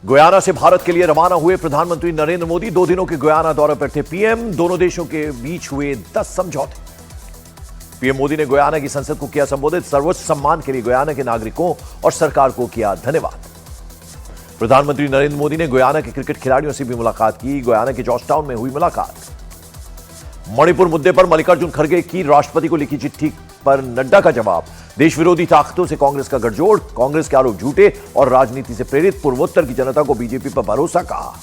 Guyana से भारत के लिए रवाना हुए प्रधानमंत्री नरेंद्र मोदी 2 दिनों के गुयाना दौरे पर थे पीएम। दोनों देशों के बीच हुए 10 समझौते। पीएम मोदी ने गुयाना की संसद को किया संबोधित। सर्वोच्च सम्मान के लिए गुयाना के नागरिकों और सरकार को किया धन्यवाद। प्रधानमंत्री नरेंद्र मोदी ने गुयाना के क्रिकेट खिलाड़ियों से भी मुलाकात की। गुयाना के जॉर्जटाउन में हुई मुलाकात। मणिपुर मुद्दे पर मल्लिकार्जुन खड़गे की राष्ट्रपति को लिखी चिट्ठी पर नड्डा का जवाब। देश विरोधी ताकतों से कांग्रेस का गठजोड़, कांग्रेस के आरोप झूठे और राजनीति से प्रेरित, पूर्वोत्तर की जनता को बीजेपी पर भरोसा कहा।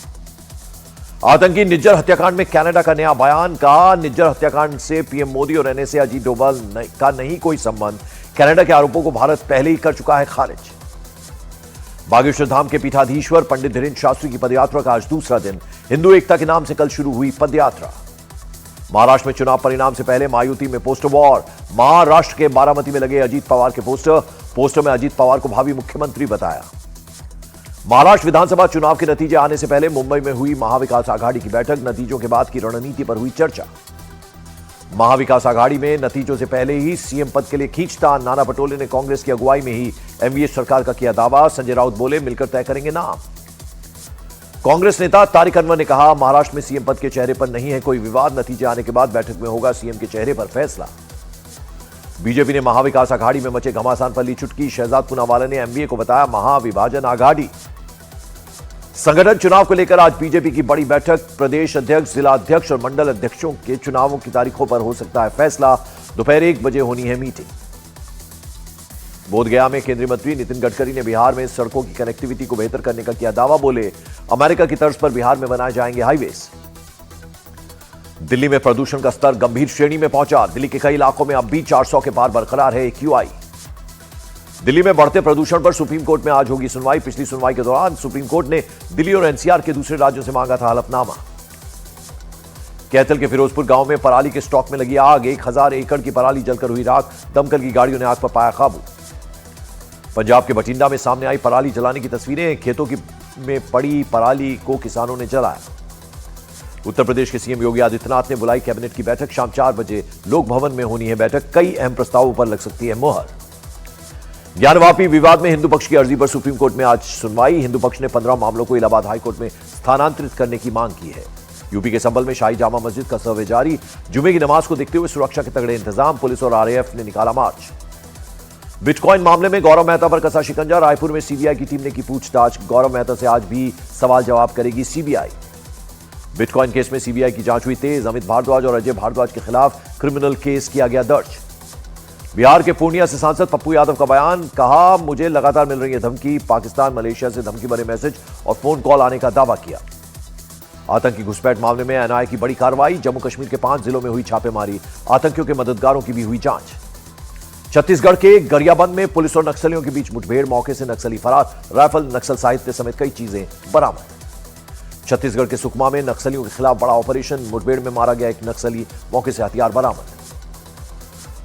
आतंकी निज्जर हत्याकांड में कनाडा का नया बयान। कहा निज्जर हत्याकांड से पीएम मोदी और एनएसए अजीत डोभाल का नहीं कोई संबंध। कनाडा के आरोपों को भारत पहले ही कर चुका है खारिज। बागेश्वर धाम के पीठाधीश्वर पंडित धीरेन्द्र शास्त्री की पदयात्रा का आज दूसरा दिन। हिंदू एकता के नाम से कल शुरू हुई पदयात्रा। महाराष्ट्र में चुनाव परिणाम से पहले मायूती में पोस्टर वॉर। महाराष्ट्र के बारामती में लगे अजीत पवार के पोस्टर में अजीत पवार को भावी मुख्यमंत्री बताया। महाराष्ट्र विधानसभा चुनाव के नतीजे आने से पहले मुंबई में हुई महाविकास आघाड़ी की बैठक। नतीजों के बाद की रणनीति पर हुई चर्चा। महाविकास आघाड़ी में नतीजों से पहले ही सीएम पद के लिए खींचतान। नाना पटोले ने कांग्रेस की अगुवाई में ही एमवीएस सरकार का किया दावा। संजय राउत बोले मिलकर तय करेंगे नाम। कांग्रेस नेता तारिक अनवर ने कहा महाराष्ट्र में सीएम पद के चेहरे पर नहीं है कोई विवाद। नतीजे आने के बाद बैठक में होगा सीएम के चेहरे पर फैसला। बीजेपी ने महाविकास आघाड़ी में मचे घमासान पर ली चुटकी। शहजाद पूनावाला ने एमवीए को बताया महाविभाजन आघाड़ी। संगठन चुनाव को लेकर आज बीजेपी की बड़ी बैठक। प्रदेश अध्यक्ष, जिला अध्यक्ष और मंडल अध्यक्षों के चुनावों की तारीखों पर हो सकता है फैसला। दोपहर 1 बजे होनी है मीटिंग। बोधगया में केंद्रीय मंत्री नितिन गडकरी ने बिहार में सड़कों की कनेक्टिविटी को बेहतर करने का किया दावा। बोले अमेरिका की तर्ज पर बिहार में बनाए जाएंगे हाईवेज। दिल्ली में प्रदूषण का स्तर गंभीर श्रेणी में पहुंचा। दिल्ली के कई इलाकों में अब भी 400 के पार बरकरार है एक्यूआई। दिल्ली में बढ़ते प्रदूषण पर सुप्रीम कोर्ट में आज होगी सुनवाई। पिछली सुनवाई के दौरान सुप्रीम कोर्ट ने दिल्ली और एनसीआर के दूसरे राज्यों से मांगा था हलफनामा। कैथल के फिरोजपुर गांव में पराली के स्टॉक में लगी आग। 1000 एकड़ की पराली जलकर हुई राख। दमकल की गाड़ियों ने आग पर पाया काबू। पंजाब के बठिंडा में सामने आई पराली जलाने की तस्वीरें। खेतों में पड़ी पराली को किसानों ने जलाया। उत्तर प्रदेश के सीएम योगी आदित्यनाथ ने बुलाई कैबिनेट की बैठक। शाम 4 बजे लोक भवन में होनी है बैठक। कई अहम प्रस्तावों पर लग सकती है मोहर। ज्ञानवापी विवाद में हिंदू पक्ष की अर्जी पर सुप्रीम कोर्ट में आज सुनवाई। हिंदू पक्ष ने 15 मामलों को इलाहाबाद हाईकोर्ट में स्थानांतरित करने की मांग की है। यूपी के संभल में शाही जामा मस्जिद का सर्वे जारी। जुमे की नमाज को देखते हुए सुरक्षा के तगड़े इंतजाम। पुलिस और आरएएफ ने निकाला मार्च। बिटकॉइन मामले में गौरव मेहता पर कसा शिकंजा। रायपुर में सीबीआई की टीम ने की पूछताछ। गौरव मेहता से आज भी सवाल जवाब करेगी सीबीआई। बिटकॉइन केस में सीबीआई की जांच हुई तेज। अमित भारद्वाज और अजय भारद्वाज के खिलाफ क्रिमिनल केस किया गया दर्ज। बिहार के पूर्णिया से सांसद पप्पू यादव का बयान। कहा मुझे लगातार मिल रही है धमकी। पाकिस्तान, मलेशिया से धमकी भरे मैसेज और फोन कॉल आने का दावा किया। आतंकी घुसपैठ मामले में एनआईए की बड़ी कार्रवाई। जम्मू कश्मीर के 5 जिलों में हुई छापेमारी। आतंकियों के मददगारों की भी हुई जांच। छत्तीसगढ़ के गरियाबंद में पुलिस और नक्सलियों के बीच मुठभेड़। मौके से नक्सली फरार। राइफल, नक्सल साहित्य समेत कई चीजें बरामद। छत्तीसगढ़ के सुकमा में नक्सलियों के खिलाफ बड़ा ऑपरेशन। मुठभेड़ में मारा गया एक नक्सली। मौके से हथियार बरामद।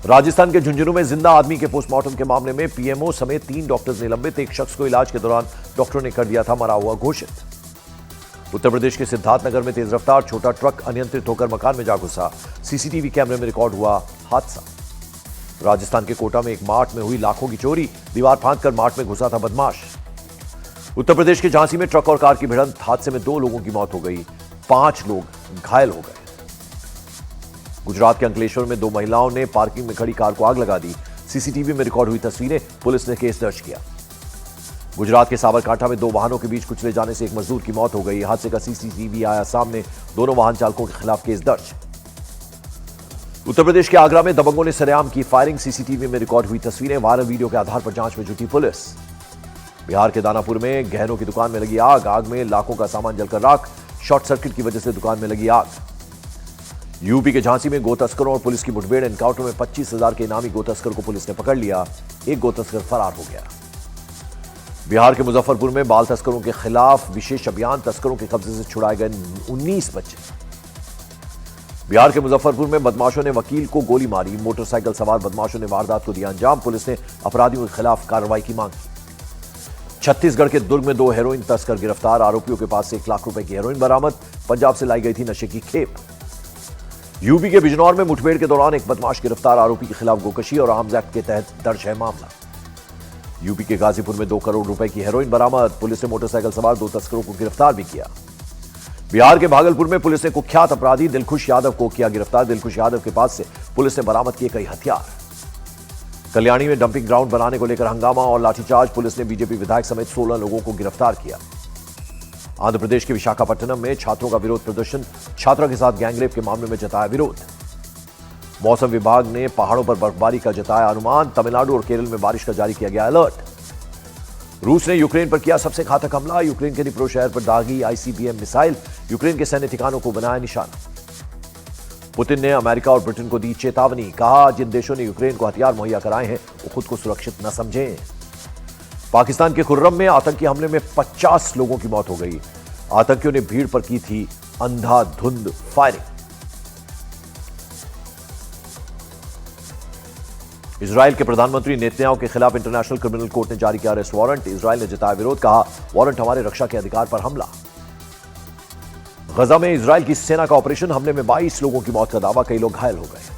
राजस्थान के झुंझुनू में जिंदा आदमी के पोस्टमार्टम के मामले में पीएमओ समेत 3 डॉक्टर्स निलंबित। एक शख्स को इलाज के दौरान डॉक्टरों ने कर दिया था मरा हुआ घोषित। उत्तर प्रदेश के सिद्धार्थनगर में तेज रफ्तार छोटा ट्रक अनियंत्रित होकर मकान में जा घुसा। सीसीटीवी कैमरे में रिकॉर्ड हुआ हादसा। राजस्थान के कोटा में एक मार्ट में हुई लाखों की चोरी। दीवार फांदकर मार्ट में घुसा था बदमाश। उत्तर प्रदेश के झांसी में ट्रक और कार की भिड़ंत। हादसे में 2 लोगों की मौत हो गई। 5 लोग घायल हो गए। गुजरात के अंकलेश्वर में 2 महिलाओं ने पार्किंग में खड़ी कार को आग लगा दी। सीसीटीवी में रिकॉर्ड हुई तस्वीरें। पुलिस ने केस दर्ज किया। गुजरात के साबरकांठा में 2 वाहनों के बीच कुचले जाने से एक मजदूर की मौत हो गई। हादसे का सीसीटीवी आया सामने। दोनों वाहन चालकों के खिलाफ केस दर्ज। उत्तर प्रदेश के आगरा में दबंगों ने सरेआम की फायरिंग। सीसीटीवी में रिकॉर्ड हुई तस्वीरें। वायरल वीडियो के आधार पर जांच में जुटी पुलिस। बिहार के दानापुर में गहनों की दुकान में लगी आग। आग में लाखों का सामान जलकर राख। शॉर्ट सर्किट की वजह से दुकान में लगी आग। यूपी के झांसी में गो तस्करों और पुलिस की मुठभेड़। एनकाउंटर में 25,000 के इनामी गो तस्कर को पुलिस ने पकड़ लिया। एक गो तस्कर फरार हो गया। बिहार के मुजफ्फरपुर में बाल तस्करों के खिलाफ विशेष अभियान। तस्करों के कब्जे से छुड़ाए गए 19 बच्चे। बिहार के मुजफ्फरपुर में बदमाशों ने वकील को गोली मारी। मोटरसाइकिल सवार बदमाशों ने वारदात को दिया अंजाम। पुलिस ने अपराधियों के खिलाफ कार्रवाई की मांग की। छत्तीसगढ़ के दुर्ग में 2 हेरोइन तस्कर गिरफ्तार। आरोपियों के पास से 1 लाख रुपए की हेरोइन बरामद। पंजाब से लाई गई थी नशे की खेप। यूपी के बिजनौर में मुठभेड़ के दौरान एक बदमाश गिरफ्तार। आरोपी के खिलाफ गोकशी और आर्म्स एक्ट के तहत दर्ज है मामला। यूपी के गाजीपुर में 2 करोड़ रुपए की हेरोइन बरामद। पुलिस ने मोटरसाइकिल सवार 2 तस्करों को गिरफ्तार भी किया। बिहार के भागलपुर में पुलिस ने कुख्यात अपराधी दिलखुश यादव को किया गिरफ्तार। दिलखुश यादव के पास से पुलिस ने बरामद किए कई हथियार। कल्याणी में डंपिंग ग्राउंड बनाने को लेकर हंगामा और लाठीचार्ज। पुलिस ने बीजेपी विधायक समेत 16 लोगों को गिरफ्तार किया। आंध्र प्रदेश के विशाखापट्टनम में छात्रों का विरोध प्रदर्शन। छात्रा के साथ गैंगरेप के मामले में जताया विरोध। मौसम विभाग ने पहाड़ों पर बर्फबारी का जताया अनुमान। तमिलनाडु और केरल में बारिश का जारी किया गया अलर्ट। रूस ने यूक्रेन पर किया सबसे घातक हमला। यूक्रेन के डिप्रो शहर पर दागी आईसीबीएम मिसाइल। यूक्रेन के सैन्य ठिकानों को बनाया निशाना। पुतिन ने अमेरिका और ब्रिटेन को दी चेतावनी। कहा, जिन देशों ने यूक्रेन को हथियार मुहैया कराए हैं वो खुद को सुरक्षित न समझें। पाकिस्तान के खुर्रम में आतंकी हमले में 50 लोगों की मौत हो गई। आतंकियों ने भीड़ पर की थी अंधाधुंध फायरिंग। इजराइल के प्रधानमंत्री नेतन्याहू के खिलाफ इंटरनेशनल क्रिमिनल कोर्ट ने जारी किया अरेस्ट वारंट। इजराइल ने जताया विरोध। कहा, वारंट हमारे रक्षा के अधिकार पर हमला। गजा में इजराइल की सेना का ऑपरेशन। हमले में 22 लोगों की मौत का दावा। कई लोग घायल हो गए।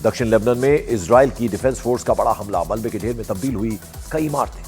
दक्षिण लेबनान में इजराइल की डिफेंस फोर्स का बड़ा हमला। मलबे के ढेर में तब्दील हुई कई इमारतें।